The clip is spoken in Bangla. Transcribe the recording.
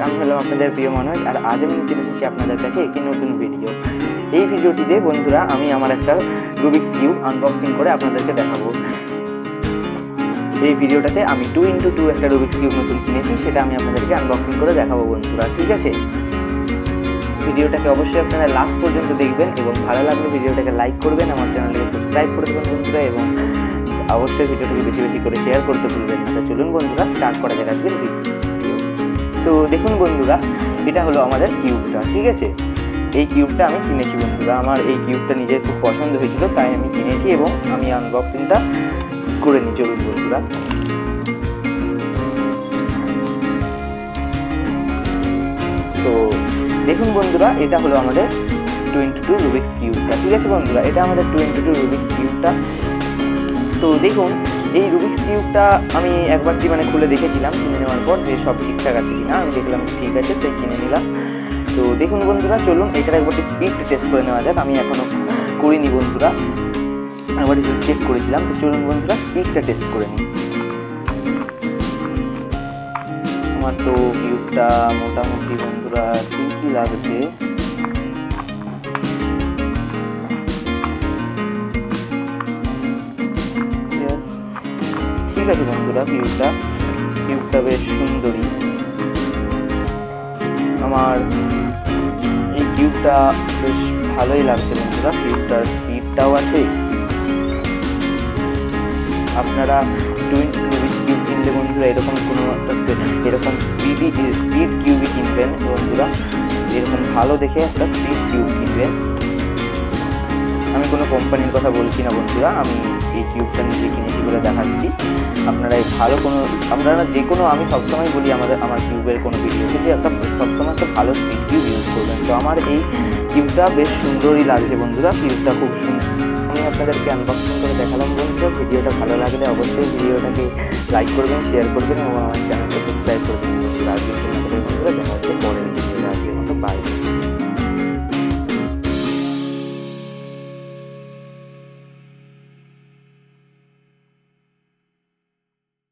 আমি হলাম আপনাদের প্রিয় মনোজ, আর আজ আমি চলে এসেছি আপনাদের কাছে একটি নতুন ভিডিও। এই ভিডিওটিতে বন্ধুরা আমি আমার একটা রুবিক্স কিউব আনবক্সিং করে আপনাদেরকে দেখাবো। এই ভিডিওটাতে আমি 2x2 একটা রুবিক্স কিউব নতুন কিনেছি, সেটা আমি আপনাদেরকে আনবক্সিং করে দেখাবো বন্ধুরা, ঠিক আছে? ভিডিওটাকে অবশ্যই আপনারা লাস্ট পর্যন্ত দেখবেন এবং ভালো লাগলে ভিডিওটাকে লাইক করবেন, আমার চ্যানেলটাকে সাবস্ক্রাইব করে দেবেন বন্ধুরা, এবং অবশ্যই ভিডিওটাকে বেশি বেশি করে শেয়ার করতে ভুলবেন না। চলুন বন্ধুরা স্টার্ট করা যাক আজকের ভিডিও। তো দেখুন বন্ধুরা, এটা হলো আমাদের কিউবটা, ঠিক আছে? এই কিউবটা আমি কিনেছি বন্ধুরা, আমার এই কিউবটা নিজের খুব পছন্দ হয়েছিল, তাই আমি কিনেছি এবং আমি আনবক্সিংটা করে নিই। চলুন বন্ধুরা, তো দেখুন বন্ধুরা, এটা হলো আমাদের 2x2 রুবিক্স কিউবটা, ঠিক আছে বন্ধুরা? এটা আমাদের 2x2 রুবিক্স কিউবটা। তো দেখুন, এই রুবিক্স কিউবটা আমি একবার খুলে দেখেছিলাম কিনে নেওয়ার পর যে সব ঠিকঠাক আছে কিনা। আমি দেখলাম ঠিক আছে, তাই কিনে নিলাম। তো দেখুন বন্ধুরা, চলুন এটার একবার স্পিড টেস্ট করে নেওয়া যাক। আমি এখনও করিনি বন্ধুরা, একবার চেক করেছিলাম। তো চলুন বন্ধুরা স্পিডটা টেস্ট করে নিই। আমার তো কিউবটা মোটামুটি বন্ধুরা ঠিকই লাগছে। ঠিক আছে বন্ধুরা, কিউবটা বেশ সুন্দরী। আমার এই কিউবটা বেশ ভালোই লাগছে বন্ধুরা, কিউবটার স্পিডটাও আছে। আপনারা 2x2 রুবিক্স কিউব কিনলে বন্ধুরা এরকম স্পিড কিউবই কিনবেন বন্ধুরা, এরকম ভালো দেখে একটা স্পিড কিউব কিনবেন। আমি কোনো কোম্পানির কথা বলছি না বন্ধুরা, আমি এই কিউবটা নিজে কিনেছি বলে দেখাচ্ছি। আপনারা যে কোনো আমি সবসময় বলি আমার কিউবের কোনো ভিডিওতে যে সবসময় একটা ভালো স্পিড কিউব ইউজ করবেন। তো আমার এই কিউবটা বেশ সুন্দরই লাগছে বন্ধুরা, কিউবটা খুব সুন্দর। আমি আপনাদেরকে আনবক্সিং করে দেখালাম বন্ধুরা। ভিডিওটা ভালো লাগলে অবশ্যই ভিডিওটাকে লাইক করবেন, শেয়ার করবেন এবং আমার চ্যানেলকে সাবস্ক্রাইব করবেন বন্ধুরা। আজকে বন্ধুরা দেখা হচ্ছে পরের ভিডিওতে।